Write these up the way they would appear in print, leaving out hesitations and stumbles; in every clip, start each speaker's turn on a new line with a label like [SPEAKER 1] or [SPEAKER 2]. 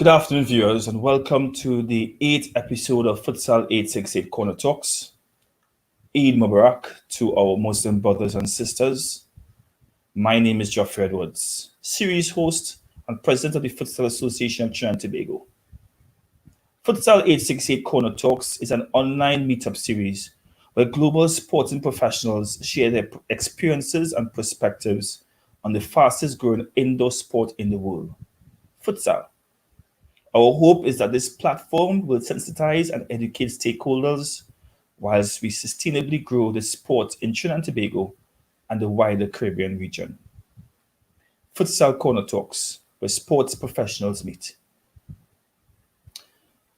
[SPEAKER 1] Good afternoon, viewers, and welcome to the 8th episode of Futsal868 Corner Talks. Eid Mubarak to our Muslim brothers and sisters. My name is Geoffrey Edwards, series host and president of the Futsal Association of Trinidad Tobago. Futsal868 Corner Talks is an online meetup series where global sporting professionals share their experiences and perspectives on the fastest growing indoor sport in the world, futsal. Our hope is that this platform will sensitize and educate stakeholders whilst we sustainably grow the sport in Trinidad and Tobago and the wider Caribbean region. Futsal Corner Talks, where sports professionals meet.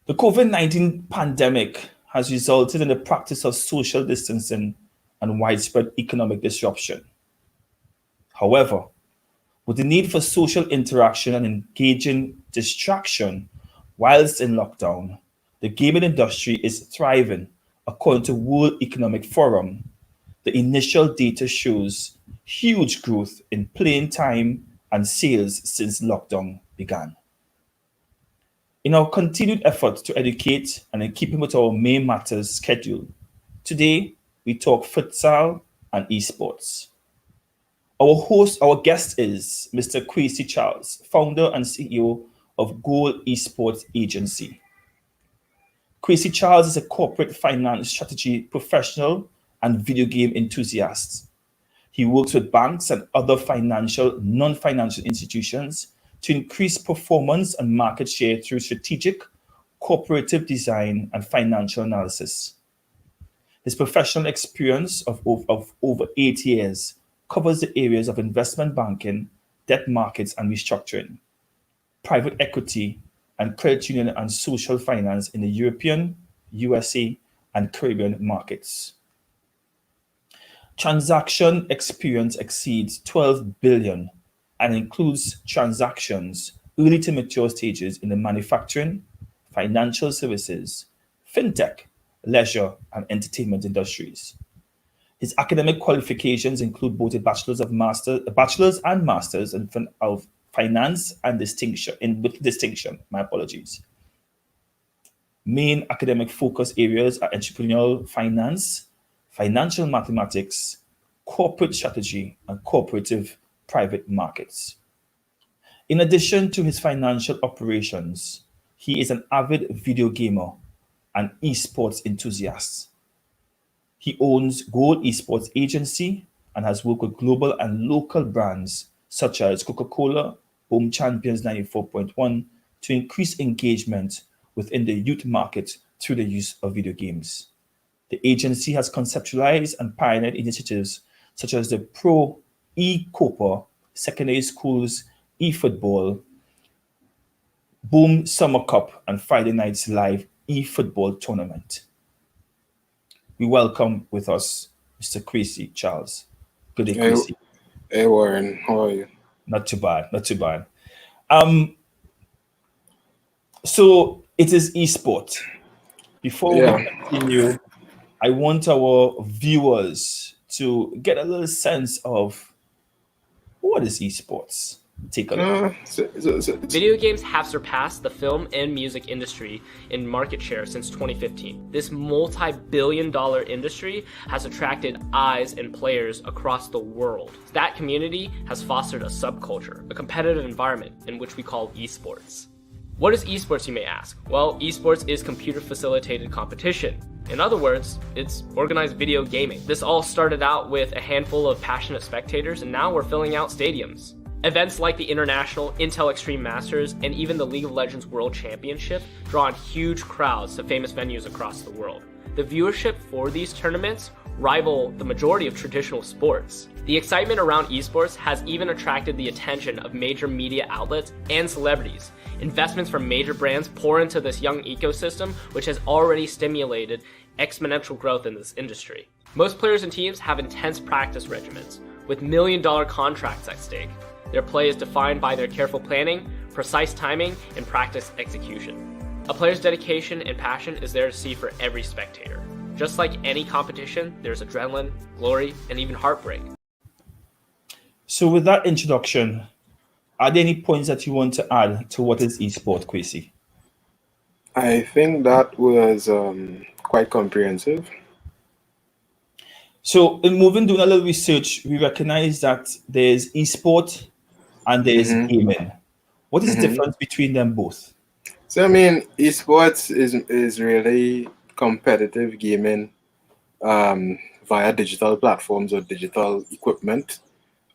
[SPEAKER 1] The COVID-19 pandemic has resulted in the practice of social distancing and widespread economic disruption. However, with the need for social interaction and engaging distraction whilst in lockdown, the gaming industry is thriving. According to World Economic Forum, the initial data shows huge growth in playing time and sales since lockdown began. In our continued efforts to educate and in keeping with our main matters schedule, today we talk futsal and eSports. Our guest is Mr. Kwesi Charles, founder and CEO of Goal eSports Agency. Kwesi Charles is a corporate finance strategy professional and video game enthusiast. He works with banks and other non-financial institutions to increase performance and market share through strategic, cooperative design and financial analysis. His professional experience of over 8 years covers the areas of investment banking, debt markets and restructuring, private equity, and credit union and social finance in the European, USA, and Caribbean markets. Transaction experience exceeds 12 billion and includes transactions early to mature stages in the manufacturing, financial services, fintech, leisure, and entertainment industries. His academic qualifications include both a bachelor's and master's of finance and distinction. My apologies. Main academic focus areas are entrepreneurial finance, financial mathematics, corporate strategy, and cooperative private markets. In addition to his financial operations, he is an avid video gamer and esports enthusiast. He owns Goal eSports Agency and has worked with global and local brands such as Coca-Cola, Home Champions 94.1 to increase engagement within the youth market through the use of video games. The agency has conceptualized and pioneered initiatives such as the Pro e-Copa, secondary schools e-football, Boom Summer Cup, and Friday Night's Live e-football tournament. We welcome with us Mr. Kwesi Charles. Good day, Kwesi.
[SPEAKER 2] Hey Warren, how are you?
[SPEAKER 1] Not too bad. So it is eSport. Before we continue, I want our viewers to get a little sense of what is eSports. Take a look.
[SPEAKER 3] Video games have surpassed the film and music industry in market share since 2015. This multi-billion-dollar industry has attracted eyes and players across the world. That community has fostered a subculture, a competitive environment in which we call esports. What is esports, you may ask? Well, esports is computer-facilitated competition. In other words, it's organized video gaming. This all started out with a handful of passionate spectators, and now we're filling out stadiums. Events like the International, Intel Extreme Masters, and even the League of Legends World Championship draw in huge crowds to famous venues across the world. The viewership for these tournaments rival the majority of traditional sports. The excitement around esports has even attracted the attention of major media outlets and celebrities. Investments from major brands pour into this young ecosystem, which has already stimulated exponential growth in this industry. Most players and teams have intense practice regimens, with million-dollar contracts at stake. Their play is defined by their careful planning, precise timing, and practice execution. A player's dedication and passion is there to see for every spectator. Just like any competition, there's adrenaline, glory, and even heartbreak.
[SPEAKER 1] So with that introduction, Are there any points that you want to add to what is esport, Kwesi?
[SPEAKER 2] I think that was quite comprehensive.
[SPEAKER 1] So in moving, doing a little research, we recognize that there's esport and there's
[SPEAKER 2] hmm
[SPEAKER 1] gaming. What is the
[SPEAKER 2] hmm
[SPEAKER 1] difference between them both?
[SPEAKER 2] So I mean, esports is really competitive gaming via digital platforms or digital equipment.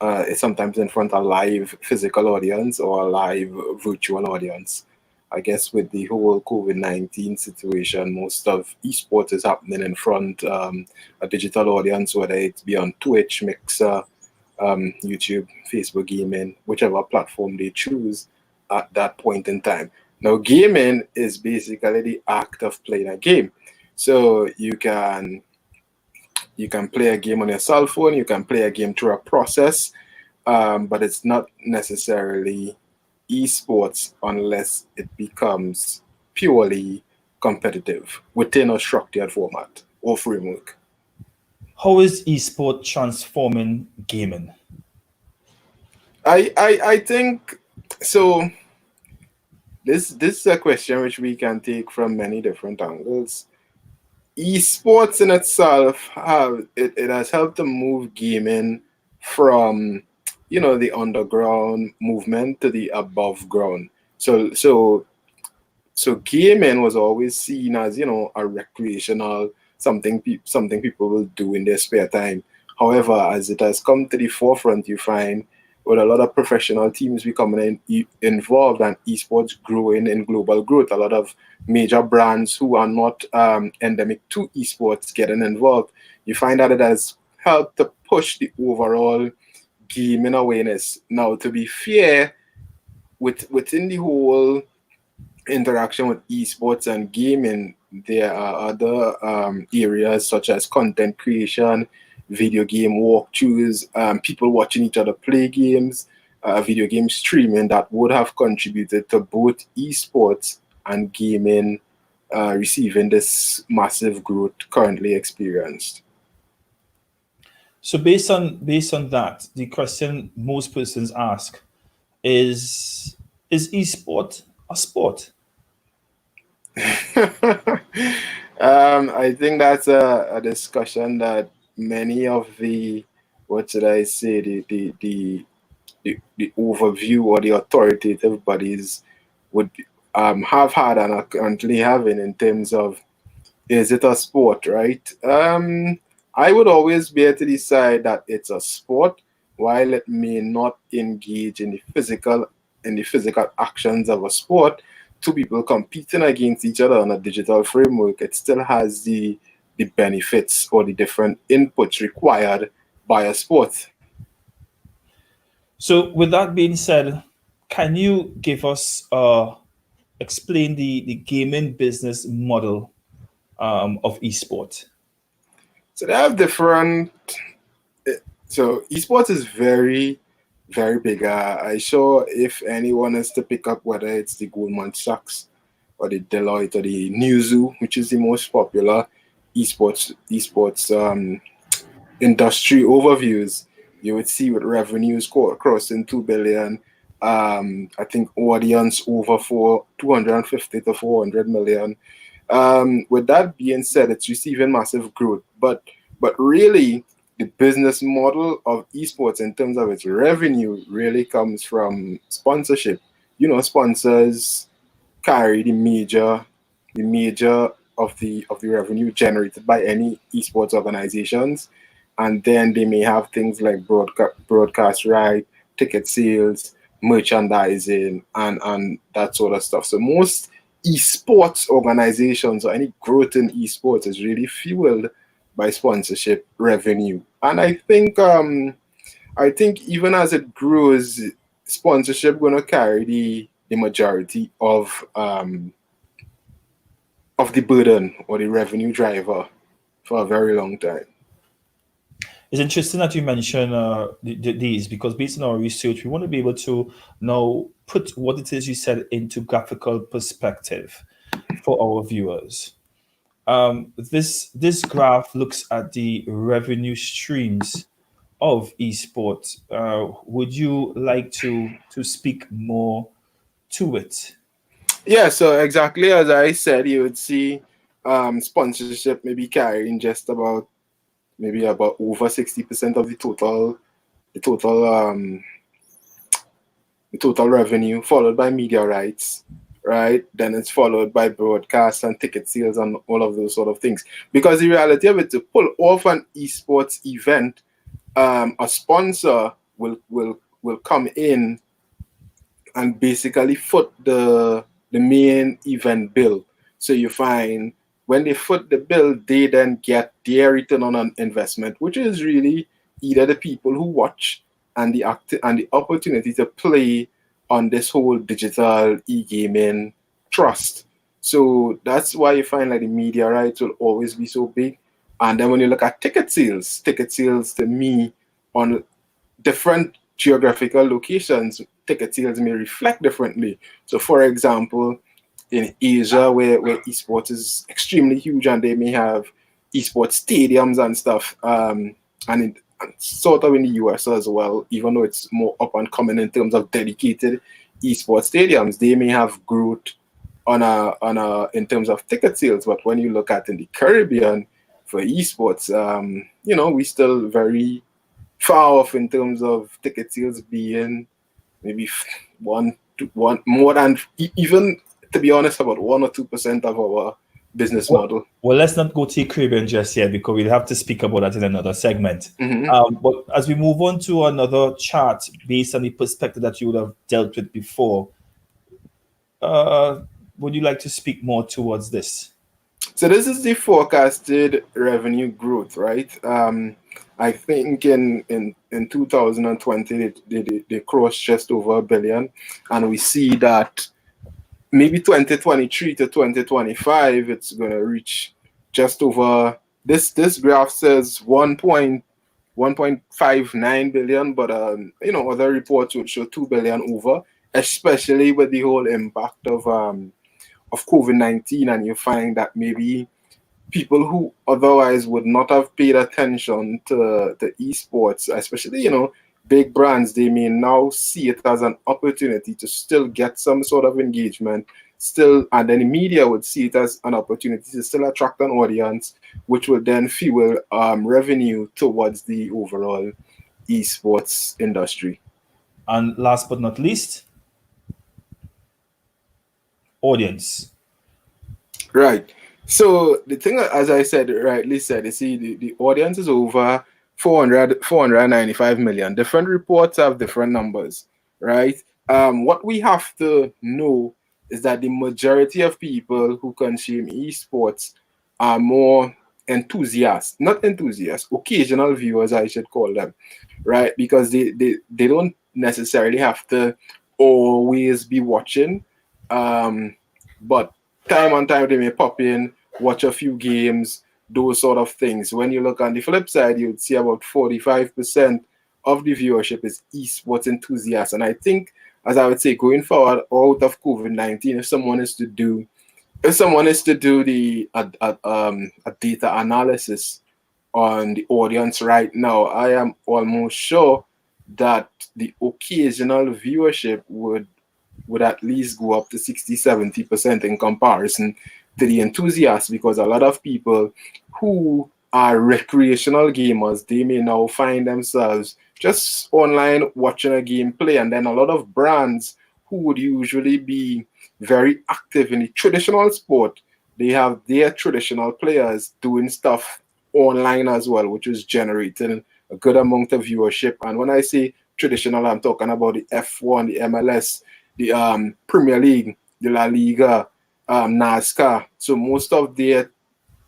[SPEAKER 2] It's sometimes in front of a live physical audience or a live virtual audience. I guess with the whole COVID-19 situation, most of esports is happening in front a digital audience, whether it be on Twitch, Mixer, YouTube, Facebook gaming, whichever platform they choose at that point in time. Now, gaming is basically the act of playing a game. So you can play a game on your cell phone, you can play a game through a process, but it's not necessarily esports unless it becomes purely competitive within a structured format or framework.
[SPEAKER 1] How is esport transforming gaming?
[SPEAKER 2] I think so. This is a question which we can take from many different angles. Esports in itself it has helped to move gaming from the underground movement to the above ground. So gaming was always seen as a recreational something people will do in their spare time. However, as it has come to the forefront, you find with a lot of professional teams becoming involved and esports growing in global growth, a lot of major brands who are not endemic to esports getting involved, you find that it has helped to push the overall gaming awareness. Now, to be fair, within the whole interaction with esports and gaming, there are other areas such as content creation, video game walkthroughs, people watching each other play games, video game streaming that would have contributed to both esports and gaming receiving this massive growth currently experienced.
[SPEAKER 1] So based on that, the question most persons ask is esport a sport?
[SPEAKER 2] I think that's a discussion that many of the, what should I say, the overview or the authoritative bodies would have had and are currently having in terms of, is it a sport, right? I would always be able to decide that it's a sport, while it may not engage in the physical actions of a sport. Two people competing against each other on a digital framework, it still has the benefits or the different inputs required by a sport.
[SPEAKER 1] So with that being said, can you give us explain the gaming business model of esport?
[SPEAKER 2] So they have different. So esports is very, very big. I sure if anyone is to pick up whether it's the Goldman Sachs or the Deloitte or the Newzoo, which is the most popular esports industry overviews, you would see with revenues crossing 2 billion. I think audience over 250 to 400 million. With that being said, it's receiving massive growth, but really the business model of esports in terms of its revenue really comes from sponsorship. Sponsors carry the major of the revenue generated by any esports organizations, and then they may have things like broadcast right, ticket sales, merchandising, and that sort of stuff. So most esports organizations or any growth in esports is really fueled by sponsorship revenue. And I think even as it grows, sponsorship gonna carry the majority of the burden or the revenue driver for a very long time.
[SPEAKER 1] It's interesting that you mention these because based on our research, we want to be able to now put what it is you said into graphical perspective for our viewers. This graph looks at the revenue streams of esports. Would you like to speak more to it?
[SPEAKER 2] Yeah, so exactly as I said, you would see sponsorship maybe carrying just about maybe about over 60% of the total the total revenue, followed by media rights, right? Then it's followed by broadcast and ticket sales and all of those sort of things. Because the reality of it, to pull off an esports event, a sponsor will come in and basically foot the main event bill. So you find when they foot the bill, they then get their return on an investment, which is really either the people who watch and the opportunity to play on this whole digital e-gaming trust. So that's why you find like the media rights will always be so big. And then when you look at ticket sales to me on different geographical locations, ticket sales may reflect differently. So for example, in Asia where esports is extremely huge and they may have esports stadiums and stuff, and sort of in the US as well, even though it's more up and coming in terms of dedicated esports stadiums, they may have growth on a in terms of ticket sales. But when you look at in the Caribbean for esports, we still very far off in terms of ticket sales being maybe one more than even, to be honest, about 1 or 2% of our business model.
[SPEAKER 1] Well, let's not go to Caribbean just yet because we'll have to speak about that in another segment. But as we move on to another chart based on the perspective that you would have dealt with before, would you like to speak more towards this?
[SPEAKER 2] So this is the forecasted revenue growth, right? I think in 2020 they crossed just over $1 billion, and we see that maybe 2023 to 2025 it's going to reach just over this graph says 1.59 billion, but other reports would show 2 billion over, especially with the whole impact of COVID-19, and you find that maybe people who otherwise would not have paid attention to esports, especially big brands, they may now see it as an opportunity to still get some sort of engagement, and then the media would see it as an opportunity to still attract an audience, which will then fuel revenue towards the overall esports industry.
[SPEAKER 1] And last but not least, audience.
[SPEAKER 2] Right. So the thing, as I said, rightly said, you see the audience is over 495 million. Different reports have different numbers, right? What we have to know is that the majority of people who consume esports are more enthusiasts, occasional viewers, I should call them, right? Because they don't necessarily have to always be watching, but time on time they may pop in, watch a few games, those sort of things. When you look on the flip side, you would see about 45% of the viewership is esports enthusiasts. And I think, as I would say, going forward out of COVID-19, if someone is to do the a data analysis on the audience right now, I am almost sure that the occasional viewership would at least go up to 60-70% in comparison to the enthusiasts, because a lot of people who are recreational gamers, they may now find themselves just online watching a game play, and then a lot of brands who would usually be very active in the traditional sport, they have their traditional players doing stuff online as well, which is generating a good amount of viewership. And when I say traditional, I'm talking about the F1, the MLS, the Premier League, the La Liga, NASCAR. So most of their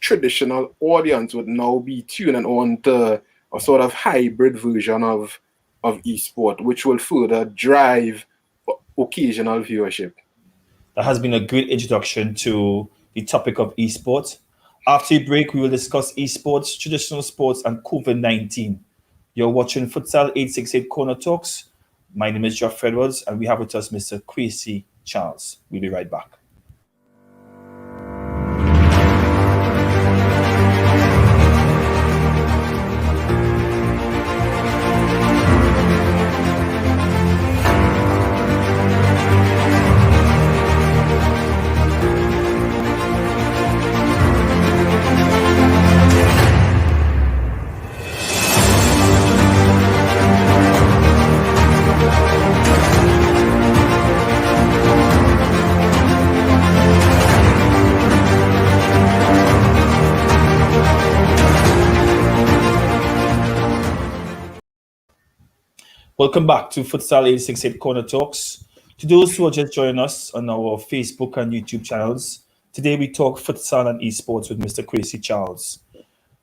[SPEAKER 2] traditional audience would now be tuning on to a sort of hybrid version of esport, which will further drive occasional viewership.
[SPEAKER 1] That has been a great introduction to the topic of esports. After a break, we will discuss esports, traditional sports, and COVID-19. You're watching Futsal 868 Corner Talks. My name is Geoff Edwards, and we have with us Mr. Kwesi Charles. We'll be right back. Welcome back to Futsal868 Corner Talks. To those who are just joining us on our Facebook and YouTube channels, today we talk futsal and esports with Mr. Kwesi Charles.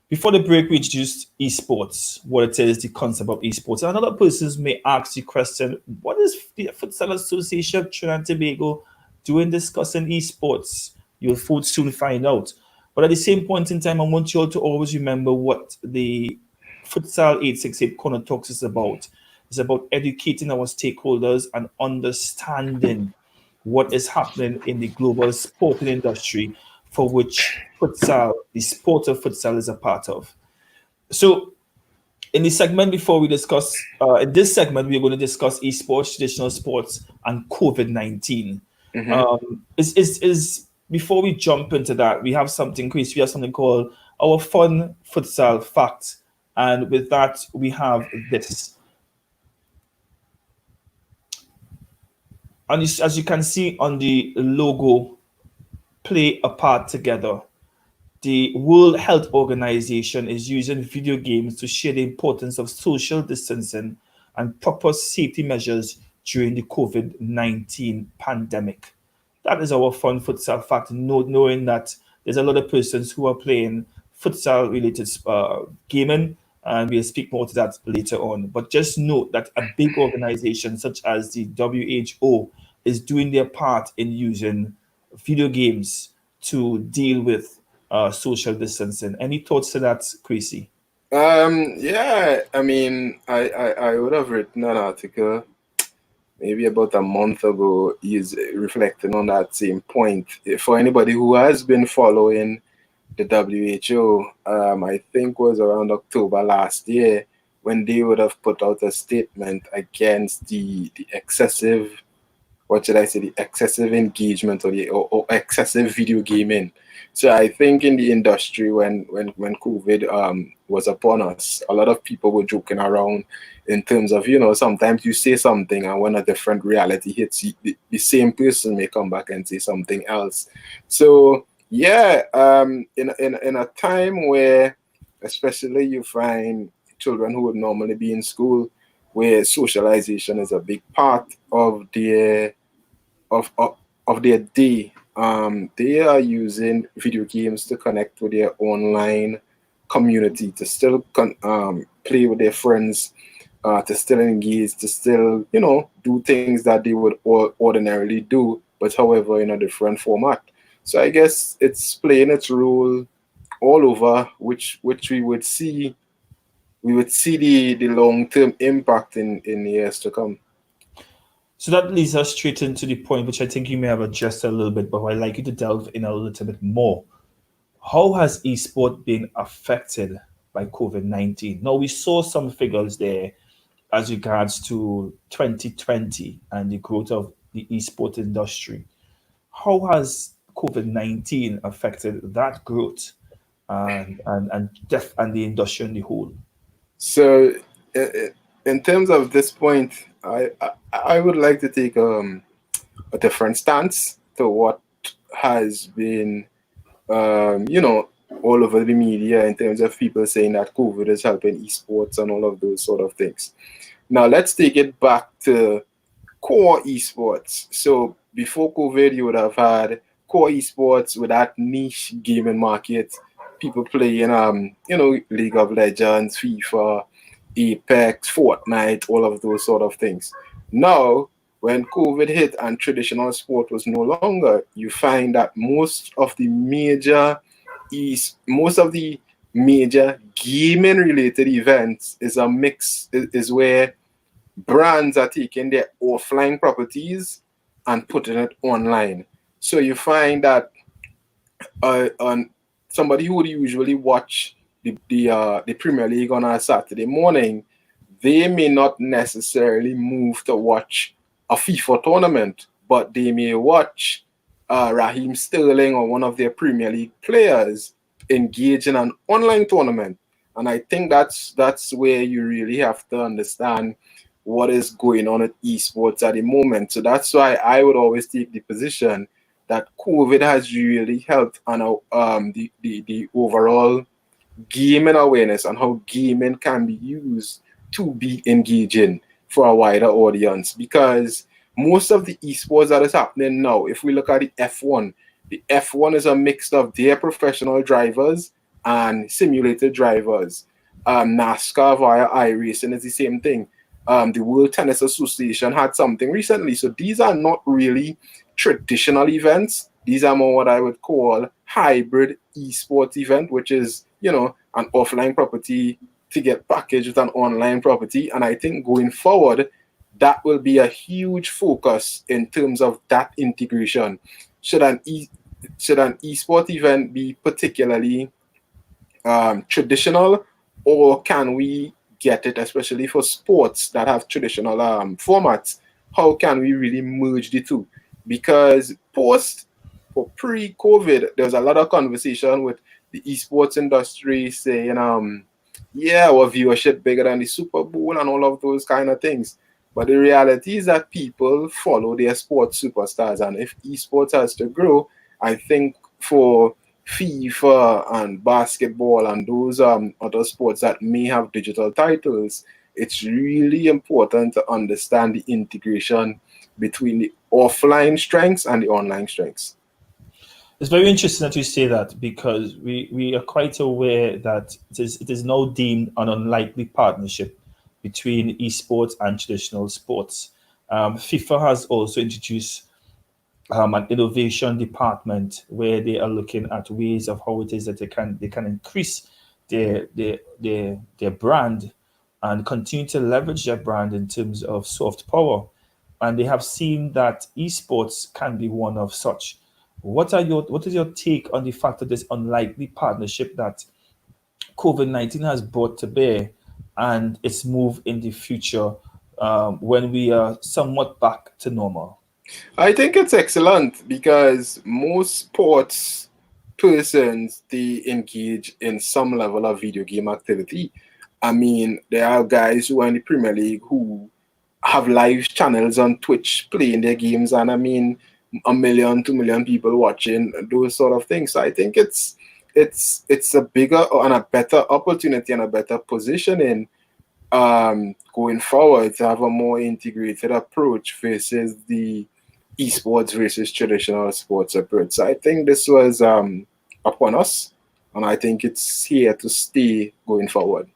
[SPEAKER 1] Before the break, we introduced esports, what it is, the concept of esports. And other persons may ask the question, what is the Futsal Association of Trinidad and Tobago doing discussing esports? You'll soon find out. But at the same point in time, I want you all to always remember what the Futsal868 Corner Talks is about. It's about educating our stakeholders and understanding what is happening in the global sporting industry for which futsal, the sport of futsal, is a part of. So, in the segment before we discuss, in this segment, we're going to discuss esports, traditional sports, and COVID-19. Is before we jump into that, we have something, Chris. We have something called our fun futsal fact, and with that, we have this. And as you can see on the logo, play a part together. The World Health Organization is using video games to share the importance of social distancing and proper safety measures during the COVID-19 pandemic. That is our fun futsal fact, knowing that there's a lot of persons who are playing futsal-related gaming, and we'll speak more to that later on. But just note that a big organization such as the WHO is doing their part in using video games to deal with social distancing. Any thoughts to that, Kwesi?
[SPEAKER 2] Yeah, I mean, I would have written an article maybe about a month ago is reflecting on that same point. For anybody who has been following the WHO, I think was around October last year when they would have put out a statement against the excessive, what should I say, the excessive engagement or excessive video gaming. So I think in the industry when COVID was upon us, a lot of people were joking around in terms of, sometimes you say something and when a different reality hits you, the same person may come back and say something else. So yeah, in a time where especially you find children who would normally be in school, where socialization is a big part of their day, they are using video games to connect with their online community, to still play with their friends, to still engage, to still, do things that they would ordinarily do, but however in a different format. So I guess it's playing its role all over, which we would see the long-term impact in years to come.
[SPEAKER 1] So that leads us straight into the point, which I think you may have addressed a little bit, but I'd like you to delve in a little bit more. How has esport been affected by COVID-19? Now, we saw some figures there as regards to 2020 and the growth of the esport industry. How has COVID-19 affected that growth and the industry in the whole?
[SPEAKER 2] So, in terms of this point, I would like to take a different stance to what has been, all over the media in terms of people saying that COVID is helping esports and all of those sort of things. Now, let's take it back to core esports. So, before COVID, you would have had core esports with that niche gaming market. People playing, League of Legends, FIFA, Apex, Fortnite, all of those sort of things. Now, when COVID hit and traditional sport was no longer, you find that most of the major gaming related events is a mix, is where brands are taking their offline properties and putting it online. So you find that on somebody who would usually watch the Premier League on a Saturday morning, they may not necessarily move to watch a FIFA tournament, but they may watch Raheem Sterling or one of their Premier League players engage in an online tournament. And I think that's where you really have to understand what is going on at esports at the moment. So that's why I would always take the position that COVID has really helped on the overall gaming awareness and how gaming can be used to be engaging for a wider audience, because most of the esports that is happening now, if we look at the F1 is a mix of their professional drivers and simulated drivers. NASCAR via iRacing is the same thing. The World Tennis Association had something recently. So these are not really traditional events. These are more what I would call hybrid esports event, which is, an offline property to get packaged with an online property. And I think going forward, that will be a huge focus in terms of that integration. Should an esport event be particularly traditional, or can we get it, especially for sports that have traditional formats? How can we really merge the two? Because pre-COVID, there was a lot of conversation with the esports industry saying, yeah, our viewership bigger than the Super Bowl and all of those kind of things. But the reality is that people follow their sports superstars, and if esports has to grow, I think for FIFA and basketball and those other sports that may have digital titles, it's really important to understand the integration between the offline strengths and the online strengths.
[SPEAKER 1] It's very interesting that you say that, because we are quite aware that it is now deemed an unlikely partnership between esports and traditional sports. FIFA has also introduced an innovation department where they are looking at ways of how it is that they can increase their brand and continue to leverage their brand in terms of soft power. And they have seen that esports can be one of such. What is your take on the fact that this unlikely partnership that COVID-19 has brought to bear and its move in the future when we are somewhat back to normal?
[SPEAKER 2] I think it's excellent, because most sports persons, they engage in some level of video game activity. I mean, there are guys who are in the Premier League who have live channels on Twitch playing their games, and I mean, 1 million, 2 million people watching those sort of things. So I think it's a bigger and a better opportunity and a better positioning going forward to have a more integrated approach versus the esports versus traditional sports approach. So I think this was upon us, and I think it's here to stay going forward.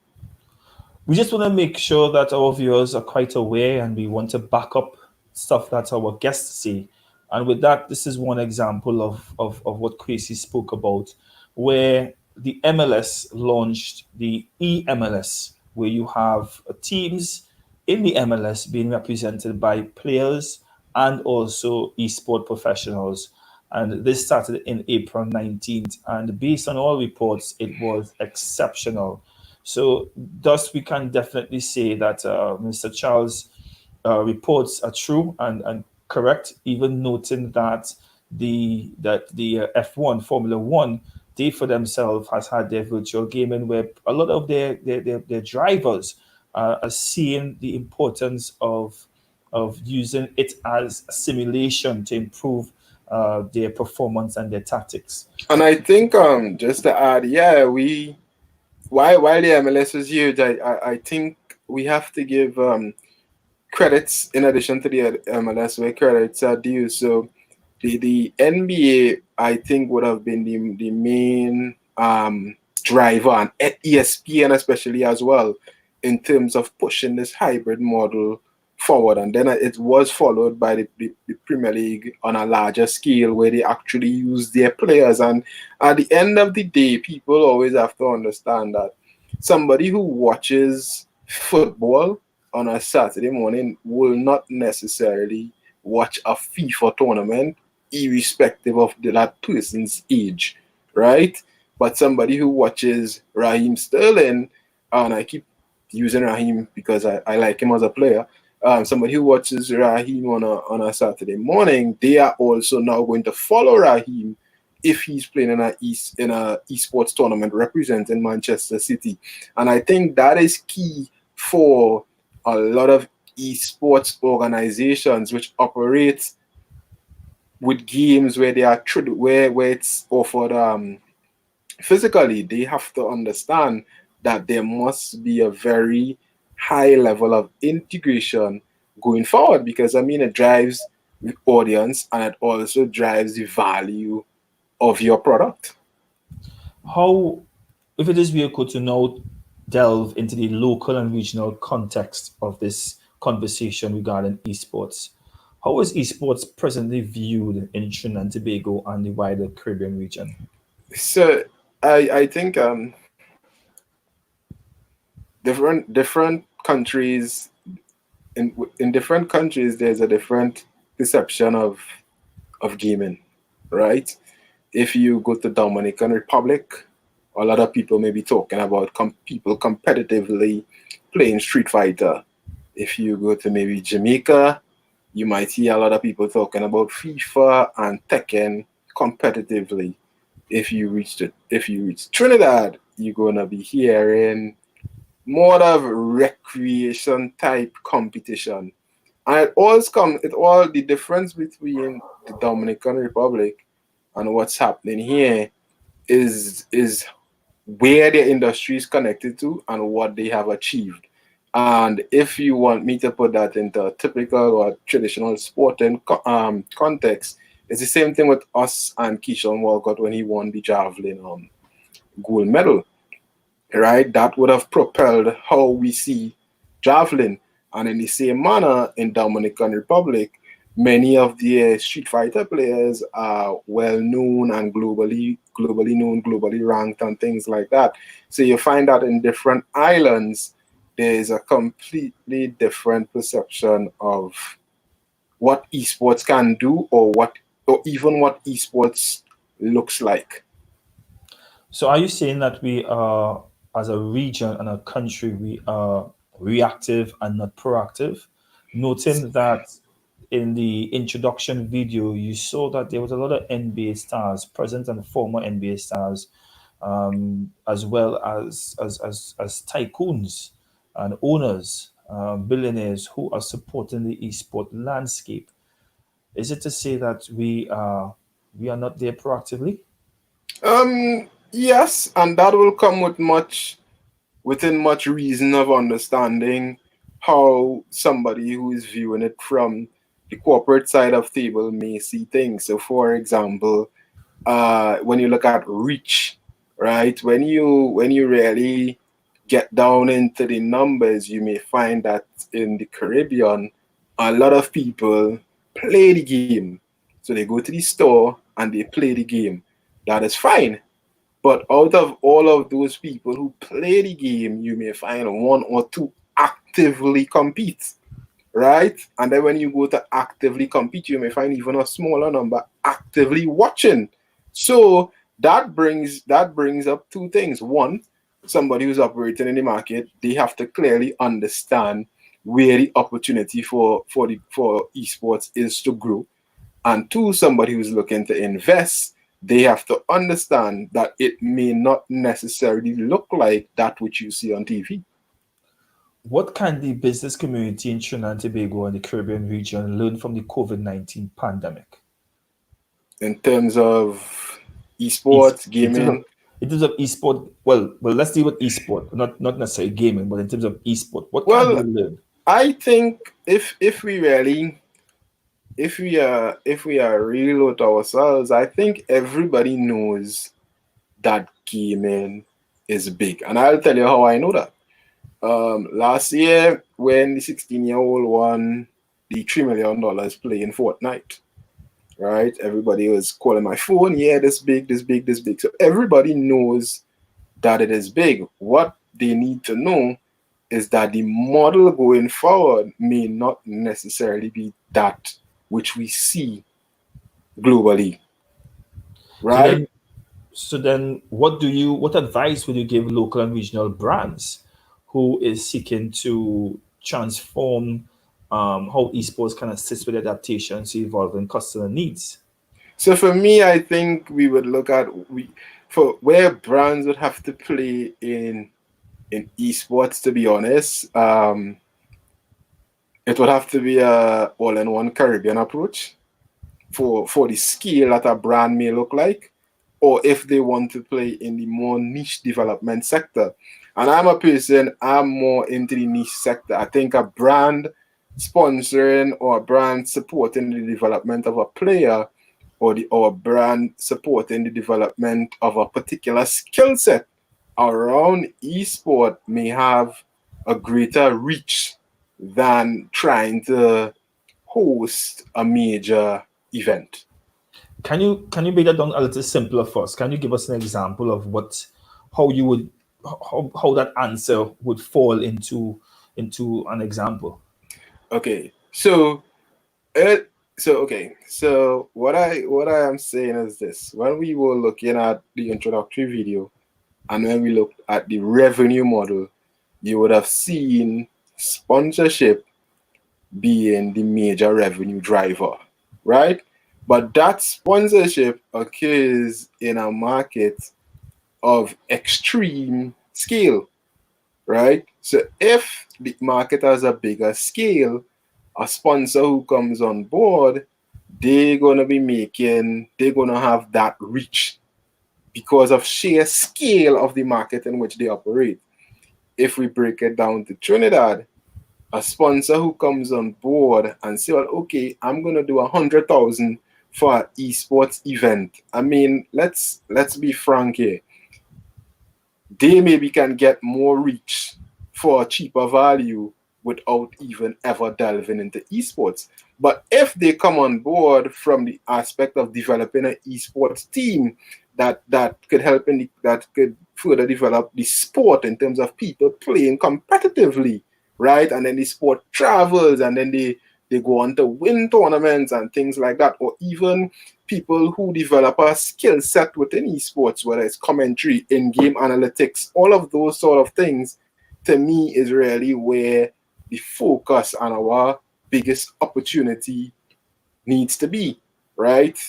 [SPEAKER 1] We just want to make sure that our viewers are quite aware, and we want to back up stuff that our guests say. And with that, this is one example of what Kwesi spoke about, where the MLS launched the eMLS, where you have teams in the MLS being represented by players and also esport professionals. And this started in April 19th. And based on all reports, it was exceptional. So thus we can definitely say that Mr. Charles' reports are true and correct, even noting that the F1 Formula One, they for themselves has had their virtual gaming, where a lot of their drivers are seeing the importance of using it as a simulation to improve their performance and their tactics.
[SPEAKER 2] And I think just to add, yeah, while the MLS is huge, I think we have to give credits in addition to the MLS where credits are due. So the NBA, I think, would have been the main driver, and ESPN especially as well, in terms of pushing this hybrid model forward. And then it was followed by the Premier League on a larger scale, where they actually use their players. And at the end of the day, people always have to understand that somebody who watches football on a Saturday morning will not necessarily watch a FIFA tournament, irrespective of that person's age, right? But somebody who watches Raheem Sterling, and I keep using Raheem because I like him as a player, somebody who watches Raheem on a Saturday morning, they are also now going to follow Raheem if he's playing in a esports tournament representing Manchester City. And I think that is key for a lot of esports organizations which operate with games where they are where it's offered physically. They have to understand that there must be a very high level of integration going forward, because I mean it drives the audience and it also drives the value of your product.
[SPEAKER 1] How, if it is vehicle to now delve into the local and regional context of this conversation regarding esports, how is esports presently viewed in Trinidad and Tobago and the wider Caribbean region?
[SPEAKER 2] So I think different countries, in different countries there's a different perception of gaming, right? If you go to Dominican Republic, a lot of people may be talking about people competitively playing Street Fighter. If you go to maybe Jamaica, you might see a lot of people talking about FIFA and Tekken competitively. If you reach Trinidad, you're gonna be hearing more of recreation type competition. And it all the difference between the Dominican Republic and what's happening here is where the industry is connected to and what they have achieved. And if you want me to put that into a typical or traditional sporting context, it's the same thing with us and Keishon Walcott when he won the javelin gold medal, right? That would have propelled how we see javelin. And in the same manner, in Dominican Republic, many of the Street Fighter players are well known and globally known, globally ranked, and things like that. So you find that in different islands, there is a completely different perception of what esports can do, or even what esports looks like.
[SPEAKER 1] So, are you saying that we are, as a region and a country, we are reactive and not proactive? Noting that in the introduction video, you saw that there was a lot of NBA stars, present and former NBA stars, as well as tycoons and owners, billionaires who are supporting the esport landscape. Is it to say that we are not there proactively?
[SPEAKER 2] Yes, and that will come within much reason of understanding how somebody who is viewing it from the corporate side of table may see things. So, for example, when you look at reach, right? When you really get down into the numbers, you may find that in the Caribbean, a lot of people play the game. So they go to the store and they play the game. That is fine. But out of all of those people who play the game, you may find one or two actively compete, right? And then when you go to actively compete, you may find even a smaller number actively watching. So that brings up two things. One, somebody who's operating in the market, they have to clearly understand where the opportunity for esports is to grow. And two, somebody who's looking to invest, they have to understand that it may not necessarily look like that which you see on TV.
[SPEAKER 1] What can the business community in Trinidad and Tobago and the Caribbean region learn from the COVID-19 pandemic?
[SPEAKER 2] In terms of
[SPEAKER 1] Es-
[SPEAKER 2] esports,
[SPEAKER 1] In terms
[SPEAKER 2] gaming,
[SPEAKER 1] of, in terms of esport, well, let's deal with esport, not necessarily gaming, but in terms of esport, what can they
[SPEAKER 2] well,
[SPEAKER 1] learn?
[SPEAKER 2] I think if we are real with ourselves, I think everybody knows that gaming is big. And I'll tell you how I know that. Last year, when the 16-year-old won the $3 million playing Fortnite, right? Everybody was calling my phone, yeah, this big, this big, this big. So everybody knows that it is big. What they need to know is that the model going forward may not necessarily be that which we see globally,
[SPEAKER 1] So
[SPEAKER 2] right?
[SPEAKER 1] then, what advice would you give local and regional brands who is seeking to transform how esports can assist with adaptation to evolving customer needs?
[SPEAKER 2] So for me, I think we would look at for where brands would have to play in esports. To be honest, it would have to be a all-in-one Caribbean approach for the scale that a brand may look like. or if they want to play in the more niche development sector. And I'm a person, I'm more into the niche sector. I think a brand sponsoring or a brand supporting the development of a player, or a brand supporting the development of a particular skill set around esport may have a greater reach than trying to host a major event.
[SPEAKER 1] Can you break that down a little simpler for us? Can you give us an example of how you would how that answer would fall into an example?
[SPEAKER 2] Okay, so so what I am saying is this: when we were looking at the introductory video, and when we looked at the revenue model, you would have seen sponsorship being the major revenue driver, right? But that sponsorship occurs in a market of extreme scale, right? So if the market has a bigger scale, a sponsor who comes on board, they're gonna have that reach because of sheer scale of the market in which they operate. If we break it down to Trinidad, a sponsor who comes on board and say, well, okay, I'm gonna do 100,000 for an esports event. I mean, let's be frank here. They maybe can get more reach for a cheaper value without even ever delving into esports. But if they come on board from the aspect of developing an esports team that could help that could further develop the sport in terms of people playing competitively, right? And then the sport travels, and then they go on to win tournaments and things like that, or even people who develop a skill set within esports, whether it's commentary, in-game analytics, all of those sort of things, to me is really where the focus on our biggest opportunity needs to be, right?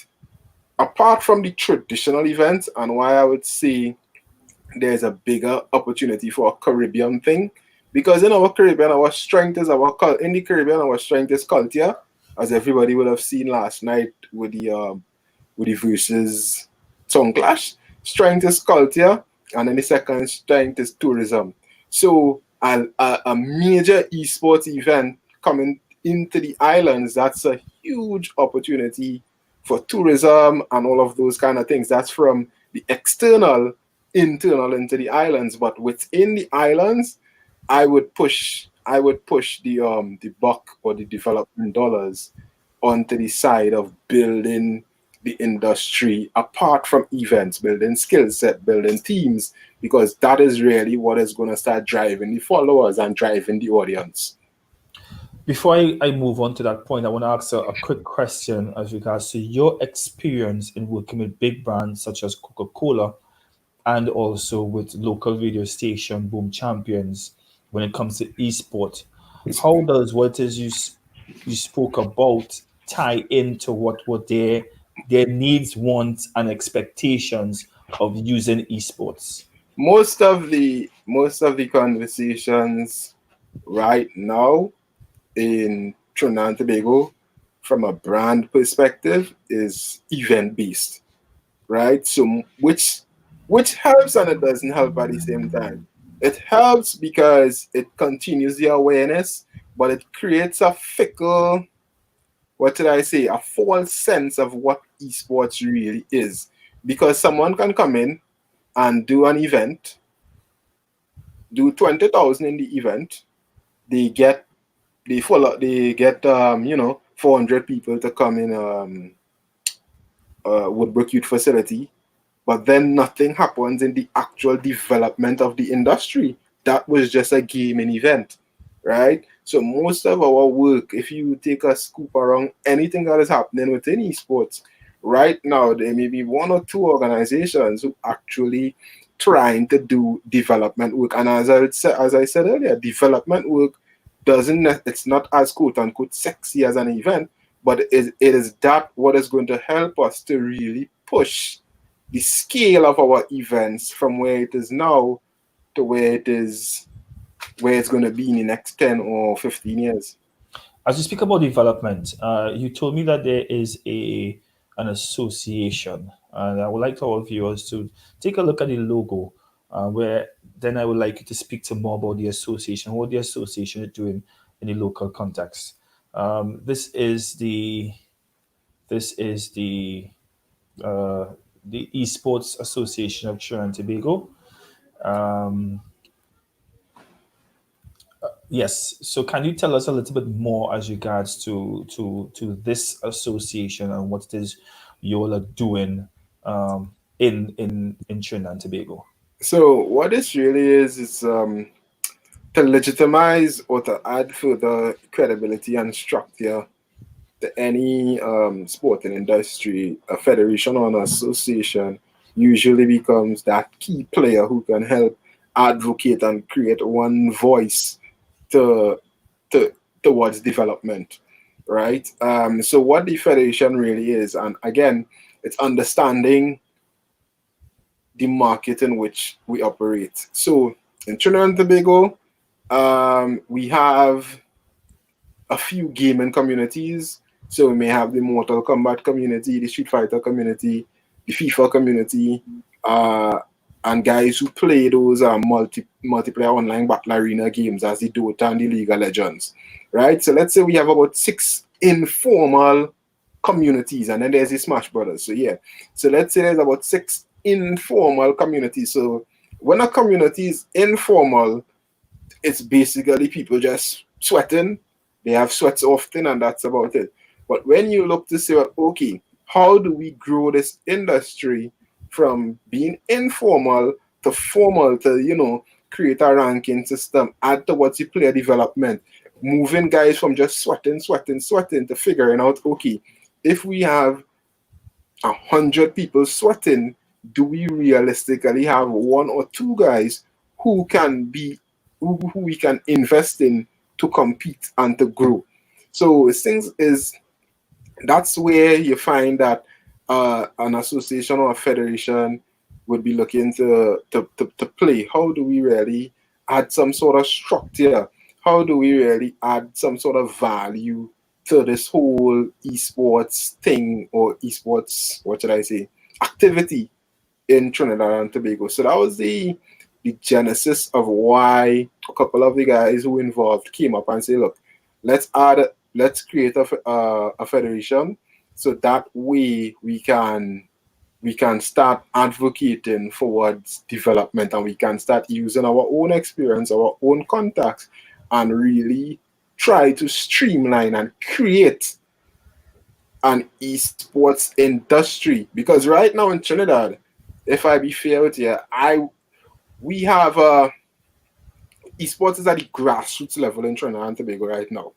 [SPEAKER 2] Apart from the traditional events, and why I would say there's a bigger opportunity for a Caribbean thing, because in our Caribbean, our strength is in the Caribbean, our strength is culture, as everybody would have seen last night with the versus song clash. Strength is culture, and then the second strength is tourism. So a major esports event coming into the islands, that's a huge opportunity for tourism and all of those kind of things. That's from the external, internal into the islands. But within the islands, I would push the buck or the development dollars onto the side of building the industry apart from events, building skill set, building teams, because that is really what is going to start driving the followers and driving the audience.
[SPEAKER 1] Before I move on to that point, I want to ask a quick question as regards to your experience in working with big brands such as Coca-Cola and also with local radio station Boom Champions when it comes to esport. How does what is you spoke about tie into what were their needs, wants, and expectations of using esports?
[SPEAKER 2] Most of the conversations right now in Trinidad and Tobago, from a brand perspective, is event based, right? So which helps and it doesn't help at the same time. It helps because it continues the awareness, but it creates a fickle, what did I say, a false sense of what esports really is. Because someone can come in and do an event, do 20,000 in the event, they get 400 people to come in Woodbrook Youth Facility, but then nothing happens in the actual development of the industry. That was just a gaming event, right? So most of our work, if you take a scoop around anything that is happening within esports, right now there may be one or two organizations who actually trying to do development work. And as I said earlier, development work it's not as quote unquote sexy as an event, but it is that what is going to help us to really push the scale of our events from where it is now to where it's going to be in the next 10 or 15 years.
[SPEAKER 1] As you speak about development, you told me that there is an association And I would like all viewers to take a look at the logo, where then I would like you to speak to more about the association, what the association is doing in the local context. This is uh, the eSports Association of Trinidad and Tobago. Um, yes. So, can you tell us a little bit more as regards to this association and what it is you all are doing in Trinidad and Tobago?
[SPEAKER 2] So what this really is to legitimize or to add further credibility and structure to any sporting industry. A federation or an association usually becomes that key player who can help advocate and create one voice to, to towards development, right? So what the federation really is, and again, it's understanding the market in which we operate. So in Trinidad and Tobago, we have a few gaming communities. So we may have the Mortal Kombat community, the Street Fighter community, the FIFA community, and guys who play those multiplayer online battle arena games as the Dota and the League of Legends, right? So let's say we have about 6 informal communities, and then there's the Smash Brothers. So yeah, so let's say there's about 6 informal communities. So when a community is informal, it's basically people just sweating. They have sweats often, and that's about it. But when you look to say, well, okay, how do we grow this industry from being informal to formal to, create a ranking system, add towards the player development, moving guys from just sweating to figuring out, okay, if we have 100 people sweating, do we realistically have 1 or 2 guys who who we can invest in to compete and to grow? So that's where you find that an association or a federation would be looking to play. How do we really add some sort of structure? How do we really add some sort of value to this whole esports thing, or esports, what should I say, activity in Trinidad and Tobago? So that was the genesis of why a couple of the guys who involved came up and say, look, let's create a federation, so that way we can start advocating towards development, and we can start using our own experience, our own contacts, and really try to streamline and create an esports industry. Because right now in Trinidad, if I be fair with you, we have esports is at the grassroots level in Trinidad and Tobago right now,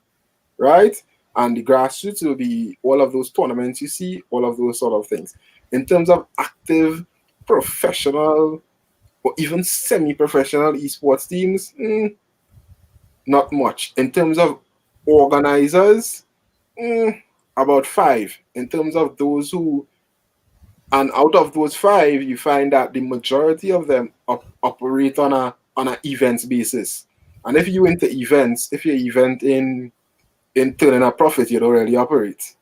[SPEAKER 2] right? And the grassroots will be all of those tournaments you see, all of those sort of things. In terms of active, professional, or even semi-professional esports teams, not much. In terms of organizers, about 5. In terms of those who, and out of those 5, you find that the majority of them operate on an events basis. And if you into events, if you're event in turning a profit, you don't really operate.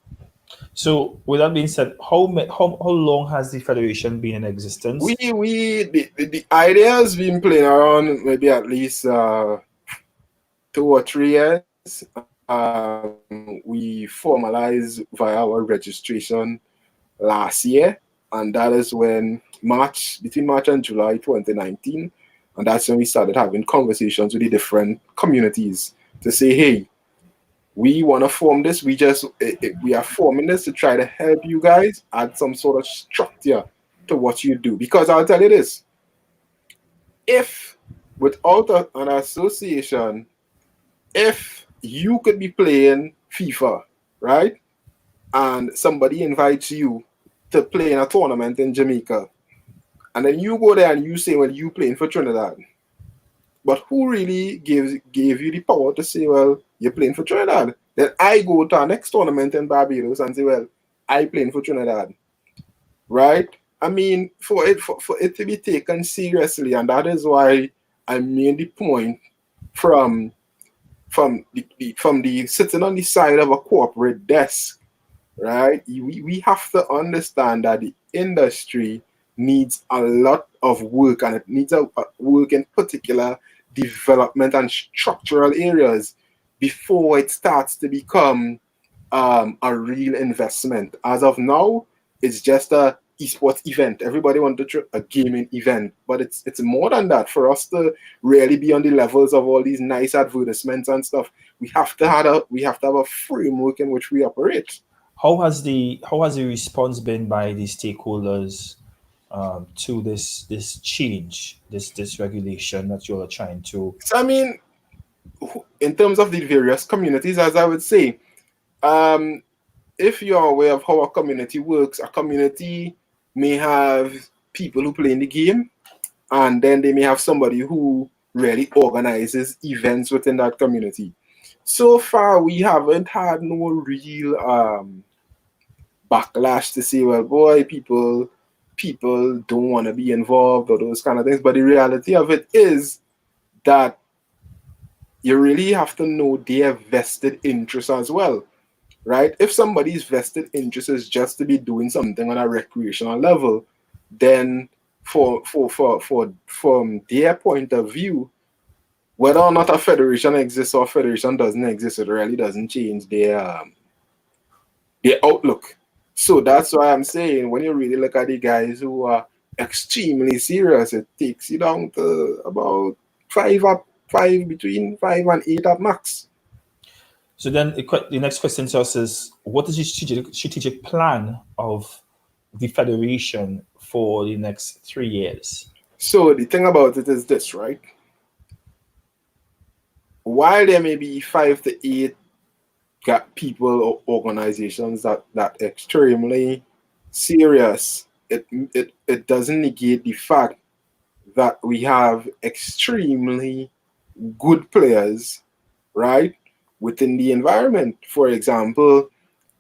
[SPEAKER 1] So, with that being said, how long has the federation been in existence?
[SPEAKER 2] The idea has been playing around maybe at least 2 or 3 years. We formalized via our registration last year, and that is when between March and July 2019, and that's when we started having conversations with the different communities to say, hey, we want to form this. We are forming this to try to help you guys add some sort of structure to what you do. Because I'll tell you this, if without an association, if you could be playing FIFA, right, and somebody invites you to play in a tournament in Jamaica, and then you go there and you say, well, you playing for Trinidad, but who really gave you the power to say, well, you're playing for Trinidad? Then I go to our next tournament in Barbados and say, well, I playing for Trinidad, right? I mean, for it to be taken seriously, and that is why I made the point from the sitting on the side of a corporate desk, right? We have to understand that the industry needs a lot of work, and it needs a work in particular development and structural areas before it starts to become a real investment. As of now, it's just a esports event. Everybody wants a gaming event, but it's more than that. For us to really be on the levels of all these nice advertisements and stuff, we have to have a framework in which we operate.
[SPEAKER 1] How has the response been by the stakeholders to this change, this regulation that you are trying to?
[SPEAKER 2] So I mean, in terms of the various communities, as I would say, if you're aware of how a community works, a community may have people who play in the game, and then they may have somebody who really organizes events within that community. So far, we haven't had no real backlash to say, well, boy, people don't want to be involved or those kind of things. But the reality of it is that you really have to know their vested interest as well, right? If somebody's vested interest is just to be doing something on a recreational level, then from their point of view, whether or not a federation exists or a federation doesn't exist, it really doesn't change their outlook. So that's why I'm saying, when you really look at the guys who are extremely serious, it takes you down to about between 5 and 8 at max.
[SPEAKER 1] So then the next question to us is, what is the strategic plan of the federation for the next 3 years?
[SPEAKER 2] So the thing about it is this, right? While there may be 5 to 8 people or organizations that extremely serious, it doesn't negate the fact that we have extremely good players, right, within the environment. For example,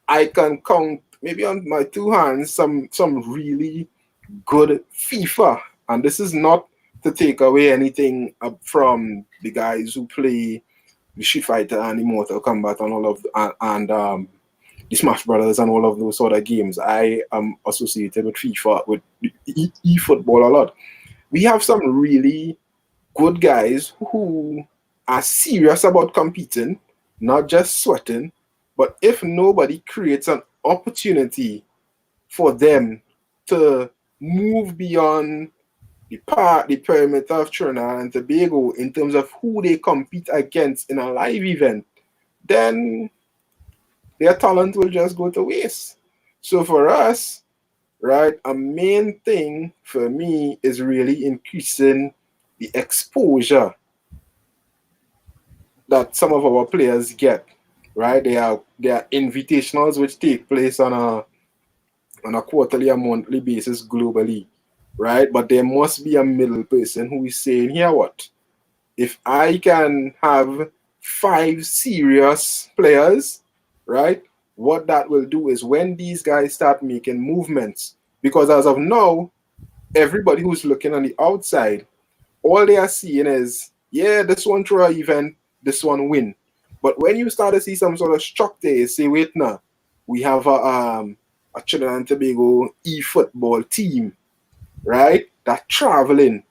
[SPEAKER 2] I can count maybe on my 2 hands some really good FIFA, and this is not to take away anything from the guys who play the Street Fighter and the Mortal Kombat and all of the Smash Brothers and all of those sort of games. I am associated with FIFA, with eFootball a lot. We have some really good guys who are serious about competing, not just sweating. But if nobody creates an opportunity for them to move beyond the perimeter of Trinidad and Tobago in terms of who they compete against in a live event, then their talent will just go to waste. So for us, right, a main thing for me is really increasing the exposure that some of our players get, right? There are invitationals which take place on a quarterly or monthly basis globally, right? But there must be a middle person who is saying, here what? If I can have 5 serious players, right? What that will do is, when these guys start making movements, because as of now, everybody who's looking on the outside, all they are seeing is, yeah, this one throw an event, this one win. But when you start to see some sort of structure, you say, wait now, we have a Trinidad and Tobago e-football team, right? That traveling.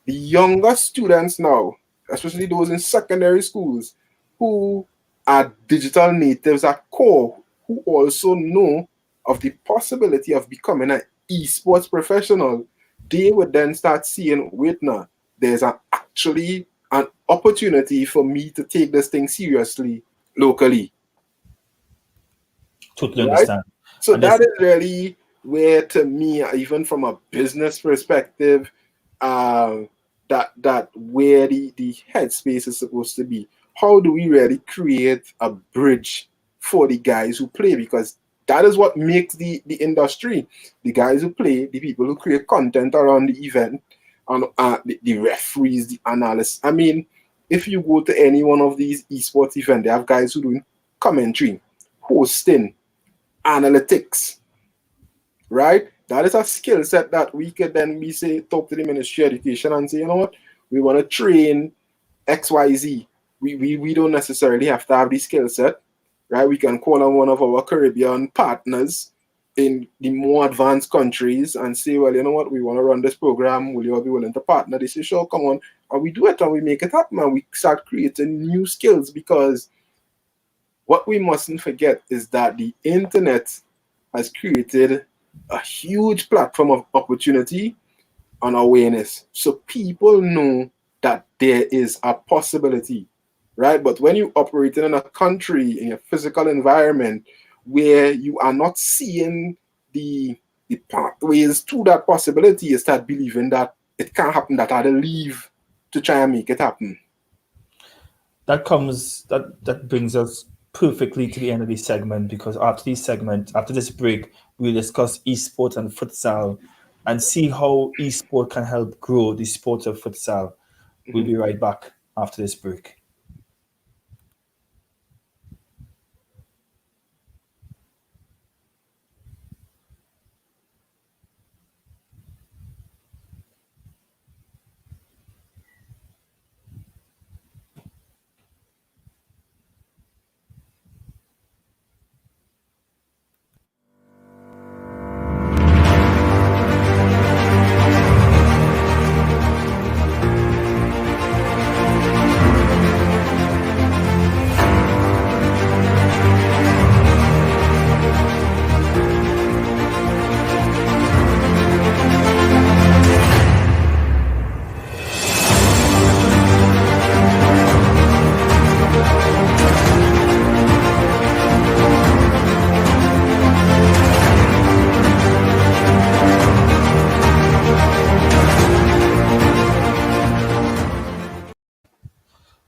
[SPEAKER 2] The younger students now, especially those in secondary schools, who are digital natives at core, who also know of the possibility of becoming an esports professional, they would then start seeing, wait now, there's actually an opportunity for me to take this thing seriously locally.
[SPEAKER 1] Totally understand.
[SPEAKER 2] So that is really where, to me, even from a business perspective, that where the headspace is supposed to be. How do we really create a bridge for the guys who play? Because that is what makes the industry. The guys who play, the people who create content around the event, and the referees, the analysts. I mean, if you go to any one of these esports events, they have guys who doing commentary, hosting, analytics, right? That is a skill set that we could then talk to the Ministry of Education and say, you know what, we want to train XYZ. We don't necessarily have to have the skill set, right? We can call on one of our Caribbean partners in the more advanced countries and say, well, you know what, we want to run this program. Will you all be willing to partner? They say, sure, come on. And we do it and we make it happen and we start creating new skills, because what we mustn't forget is that the internet has created a huge platform of opportunity and awareness. So people know that there is a possibility, right? But when you operate in a country, in a physical environment where you are not seeing the pathways to that possibility, you start believing that it can't happen, that I had to leave to try and make it happen.
[SPEAKER 1] That brings us perfectly to the end of this segment, because after this break, we'll discuss esports and futsal and see how esport can help grow the sport of futsal. We'll be right back after this break.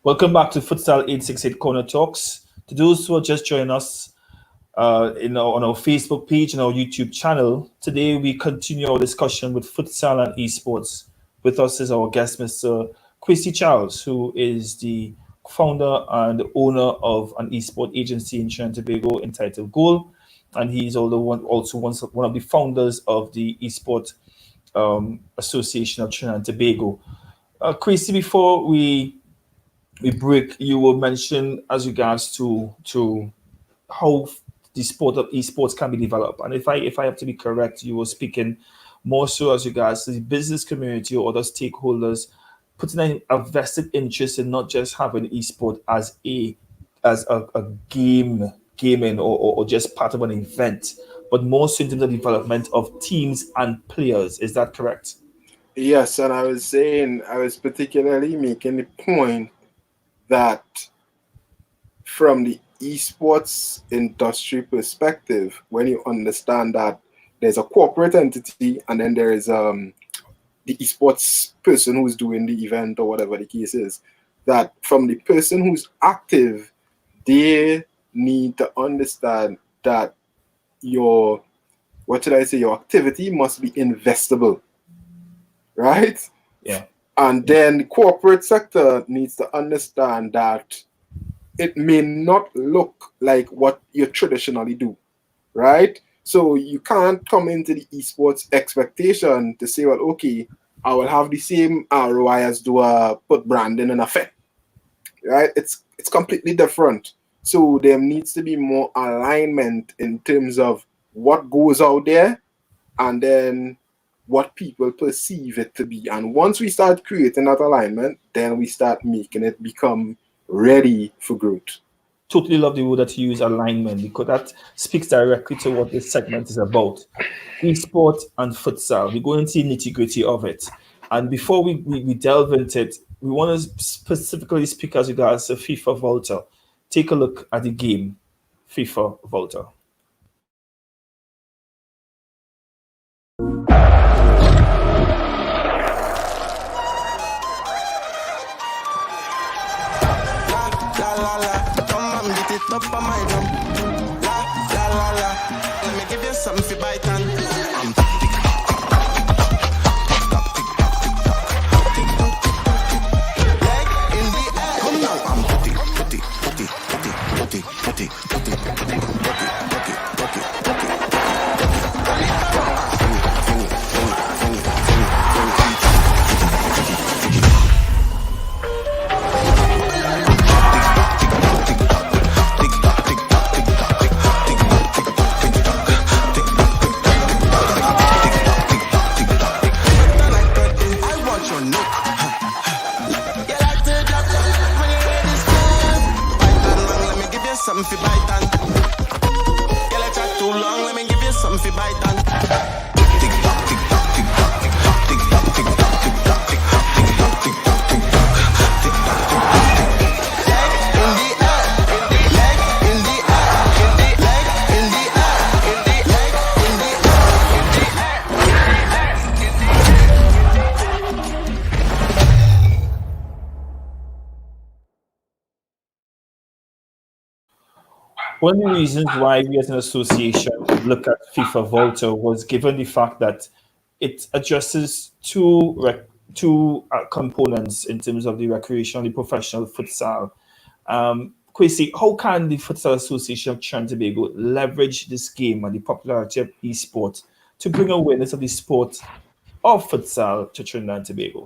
[SPEAKER 1] Welcome back to Futsal868 Corner Talks. To those who are just joining us on our Facebook page and our YouTube channel, today we continue our discussion with futsal and esports. With us is our guest, Mr. Kwesi Charles, who is the founder and owner of an esport agency in Trinidad Tobago entitled Goal, and he's also one of the founders of the Esport Association of Trinidad and Tobago. Kwesi, before we break, you will mention as regards to how the sport of esports can be developed. And if I have to be correct, you were speaking more so as regards to the business community or other stakeholders putting in a vested interest in not just having esport as a gaming or just part of an event, but more so in terms of development of teams and players. Is that correct?
[SPEAKER 2] Yes, and I was particularly making the point that from the esports industry perspective, when you understand that there's a corporate entity and then there is the esports person who's doing the event or whatever the case is, that from the person who's active, they need to understand that your activity must be investable, right?
[SPEAKER 1] Yeah.
[SPEAKER 2] And then the corporate sector needs to understand that it may not look like what you traditionally do, right? So you can't come into the esports expectation to say, well, okay, I will have the same ROI as do a put branding in effect, right? It's completely different. So there needs to be more alignment in terms of what goes out there and then what people perceive it to be. And once we start creating that alignment, then we start making it become ready for growth.
[SPEAKER 1] Totally love the word that you use, alignment, because that speaks directly to what this segment is about. Esport and futsal. We go into the nitty-gritty of it. And before we delve into it, we want to specifically speak as regards to FIFA Volta. Take a look at the game, FIFA Volta.
[SPEAKER 4] Up on my drum, la la la la. Let me give you something for bite on. I'm leg in the air. Come now, I'm something for bite on. Yeah, let's chat too long, let me give you something for bite on. Tick tock, tick tock, tick tock, tick tock, tick tock, tick tock, tick tock, tick tock, tick tock, tick tock, tick tock, tick tock, tick tock, tick tock. Leg in the air, leg in the air, leg in the
[SPEAKER 1] One of the reasons why we as an association look at FIFA Volta was given the fact that it addresses two components in terms of the recreational and the professional futsal. Kwesi, how can the Futsal Association of Trinidad Tobago leverage this game and the popularity of eSports to bring awareness of the sport of futsal to Trinidad and Tobago?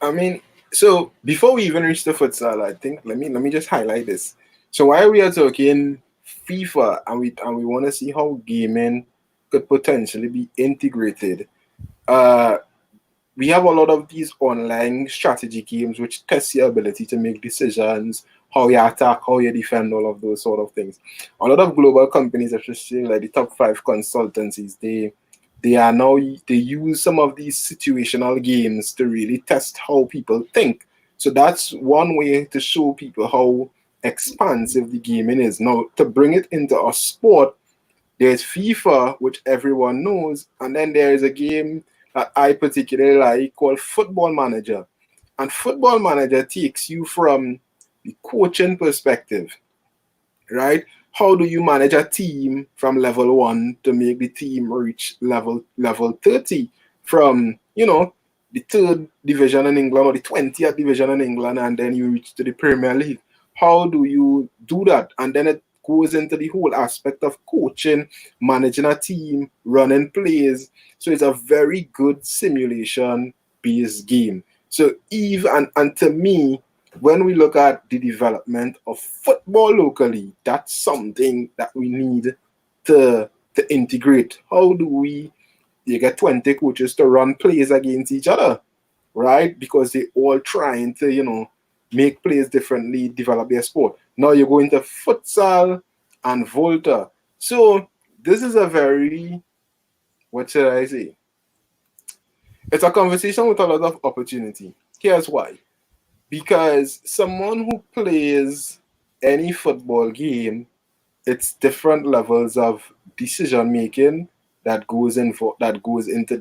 [SPEAKER 2] I mean, so before we even reach the futsal, I think let me just highlight this. So while we are talking FIFA and we want to see how gaming could potentially be integrated, we have a lot of these online strategy games which test your ability to make decisions, how you attack, how you defend, all of those sort of things. A lot of global companies, especially like the top 5 consultancies, they use some of these situational games to really test how people think. So that's one way to show people how expansive the gaming is. Now, to bring it into a sport, there's FIFA, which everyone knows, and then there is a game that I particularly like called Football Manager. And Football Manager takes you from the coaching perspective, right? How do you manage a team from level 1 to make the team reach level 30 from, the 3rd division in England or the 20th division in England, and then you reach to the Premier League? How do you do that? And then it goes into the whole aspect of coaching, managing a team, running plays. So it's a very good simulation-based game. So and to me, when we look at the development of football locally, that's something that we need to integrate. How do you get 20 coaches to run plays against each other, right? Because they all trying to, make plays differently, develop their sport. Now you go into futsal and Volta. So this is a very, what should I say? It's a conversation with a lot of opportunity. Here's why. Because someone who plays any football game, it's different levels of decision making that goes into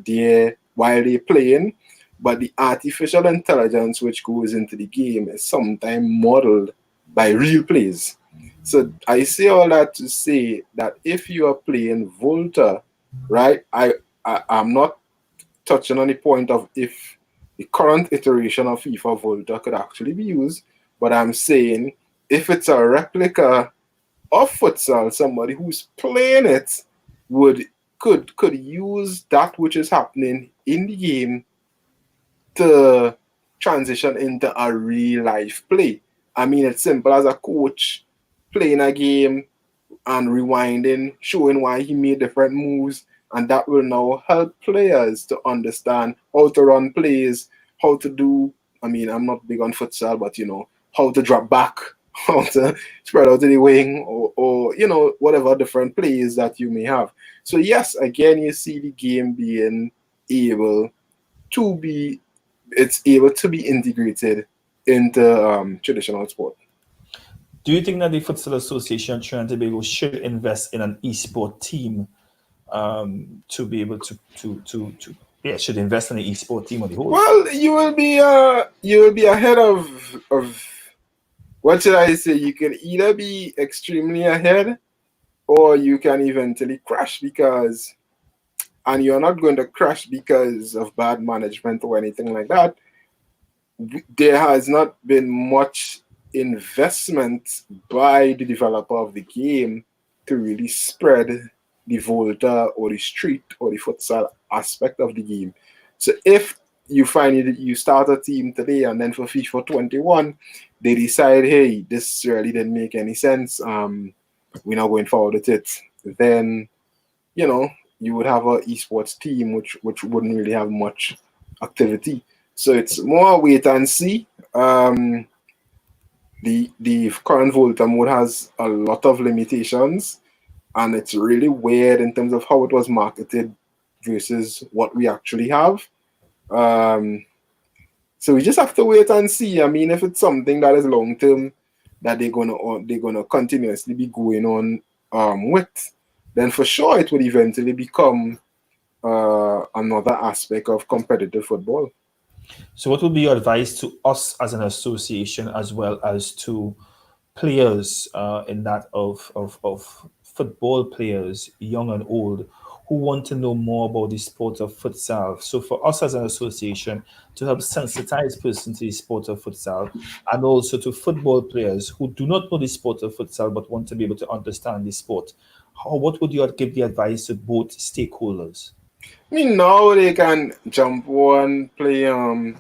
[SPEAKER 2] there while they're playing. But the artificial intelligence which goes into the game is sometimes modeled by real plays. So I say all that to say that if you are playing Volta, right, I'm not touching on the point of if the current iteration of FIFA Volta could actually be used, but I'm saying if it's a replica of futsal, somebody who's playing it could use that which is happening in the game to transition into a real life play. I mean, it's simple as a coach playing a game and rewinding, showing why he made different moves, and that will now help players to understand how to run plays, how to do, I'm not big on futsal, but how to drop back, how to spread out to the wing, or whatever different plays that you may have. So yes, again, you see the game being able to be integrated into traditional sport.
[SPEAKER 1] Do you think that the Futsal Association of Trinidad and Tobago should invest in an esport team to be able to should invest in an esport team on the whole?
[SPEAKER 2] Well, you will be ahead of what should I say? You can either be extremely ahead or you can eventually crash and you're not going to crash because of bad management or anything like that. There has not been much investment by the developer of the game to really spread the Volta or the street or the futsal aspect of the game. So if you find that you start a team today and then for FIFA 21, they decide, hey, this really didn't make any sense, we're not going forward with it, then, you would have an esports team which wouldn't really have much activity. So it's more wait and see. the current Volta mode has a lot of limitations, and it's really weird in terms of how it was marketed versus what we actually have. Um, so we just have to wait and see. I mean, if it's something that is long term that they're gonna continuously be going on with, then for sure it would eventually become another aspect of competitive football.
[SPEAKER 1] So, what would be your advice to us as an association, as well as to players in that of football players, young and old, who want to know more about the sport of futsal? So, for us as an association, to help sensitize persons to the sport of futsal, and also to football players who do not know the sport of futsal but want to be able to understand the sport, what would you give the advice to both stakeholders?
[SPEAKER 2] I mean, now they can jump on, play the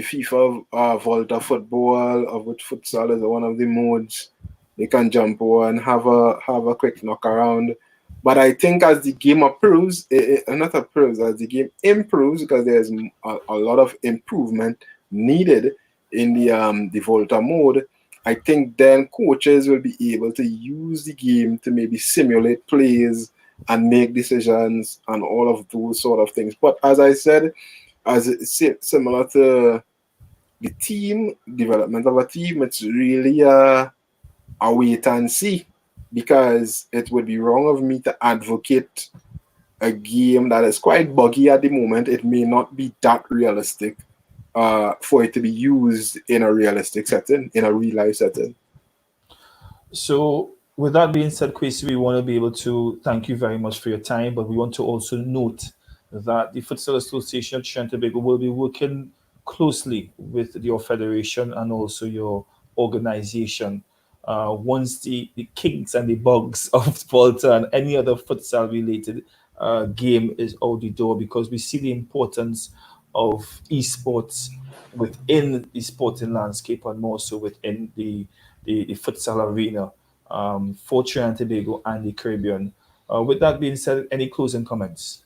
[SPEAKER 2] FIFA Volta football, of which futsal is one of the modes. They can jump on, have a quick knock around. But I think as the game improves, not improves, as the game improves, because there's a lot of improvement needed in the Volta mode. I think then coaches will be able to use the game to maybe simulate plays and make decisions and all of those sort of things. But as I said, as it's similar to the team development of a team, it's really a wait and see, because it would be wrong of me to advocate a game that is quite buggy at the moment. It may not be that realistic for it to be used in a realistic setting, in a real life setting.
[SPEAKER 1] So, with that being said, Kwesi, we want to be able to thank you very much for your time, but we want to also note that the Futsal Association of Trinidad Tobago will be working closely with your federation and also your organization. Once the kinks and the bugs of Volta and any other futsal related game is out the door, because we see the importance of esports within the sporting landscape and more so within the futsal arena for Trinidad and Tobago and the Caribbean. With that being said, any closing comments?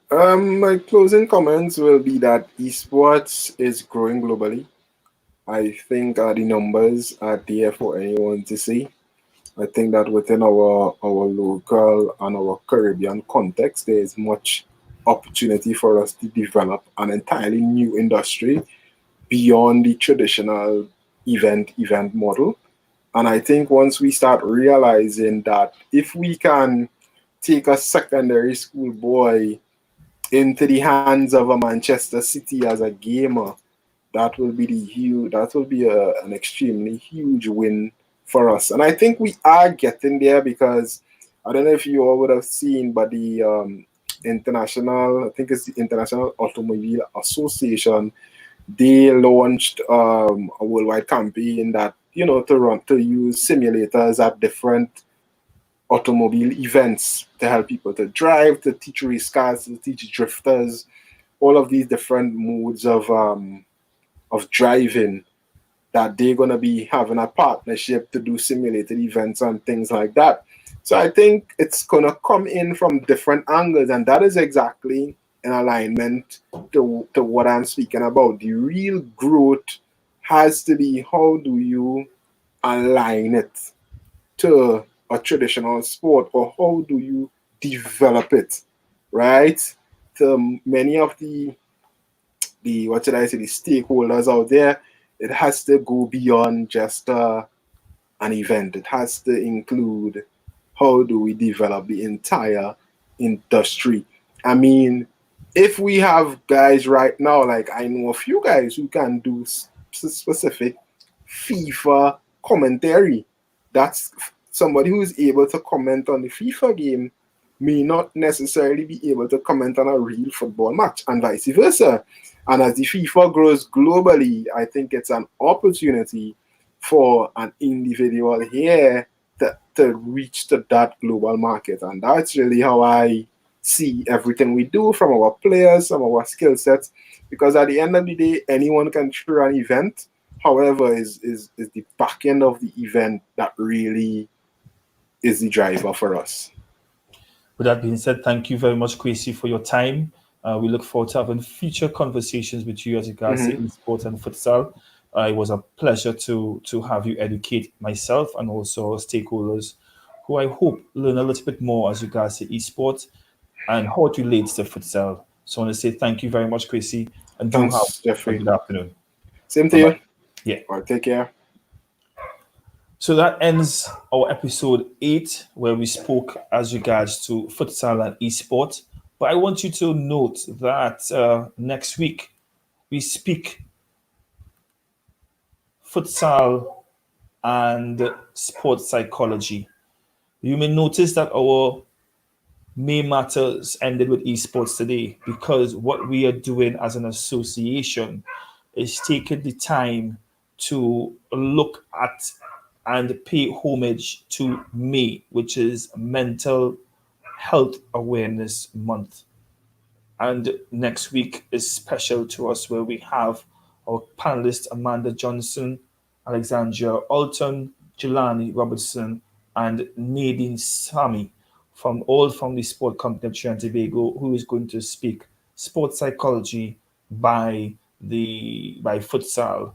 [SPEAKER 2] My closing comments will be that esports is growing globally. I think the numbers are there for anyone to see. I think that within our local and our Caribbean context, there is much opportunity for us to develop an entirely new industry beyond the traditional event model. And I think once we start realizing that if we can take a secondary school boy into the hands of a Manchester City as a gamer, that will be an extremely huge win for us. And I think we are getting there, because I don't know if you all would have seen, but the I think it's the International Automobile Association, they launched a worldwide campaign that, to use simulators at different automobile events to help people to drive, to teach race cars, to teach drifters, all of these different modes of driving, that they're going to be having a partnership to do simulated events and things like that. So I think it's going to come in from different angles, and that is exactly in alignment to what I'm speaking about. The real growth has to be, how do you align it to a traditional sport, or how do you develop it, right? To many of the what should I say, the stakeholders out there, it has to go beyond just an event. It has to include, how do we develop the entire industry. I mean, if we have guys right now, like I know a few guys who can do specific FIFA commentary. That's somebody who is able to comment on the FIFA game may not necessarily be able to comment on a real football match, and vice versa. And as the FIFA grows globally, I think it's an opportunity for an individual here to reach to that global market. And that's really how I see everything we do, from our players, from our skill sets, because at the end of the day, anyone can throw an event. However, is the back end of the event that really is the driver for us.
[SPEAKER 1] With that being said, thank you very much, Kwesi, for your time. We look forward to having future conversations with you as regards to esports and futsal. It was a pleasure to have you educate myself and also stakeholders who I hope learn a little bit more as regards to esports and how it relates to futsal. So I want to say thank you very much, Kwesi, and do have
[SPEAKER 2] Thanks,
[SPEAKER 1] a
[SPEAKER 2] Jeffrey.
[SPEAKER 1] good afternoon.
[SPEAKER 2] Same to
[SPEAKER 1] Bye
[SPEAKER 2] you.
[SPEAKER 1] bye. Yeah.
[SPEAKER 2] All right, take care.
[SPEAKER 1] So that ends our episode 8, where we spoke as regards to futsal and esports. But I want you to note that next week we speak futsal and sports psychology. You may notice that our main matters ended with esports today because what we are doing as an association is taking the time to look at and pay homage to May, which is Mental Health Awareness Month. And next week is special to us where we have our panelists Amanda Johnson, Alexandria Alton, Jelani Robertson, and Nadine Sami from the sport company of Trinidad Tobago, who is going to speak sports psychology by futsal.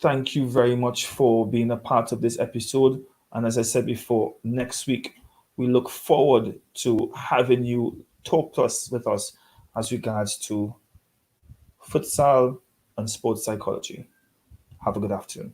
[SPEAKER 1] Thank you very much for being a part of this episode. And as I said before, next week we look forward to having you talk to us with us as regards to futsal and sports psychology. Have a good afternoon.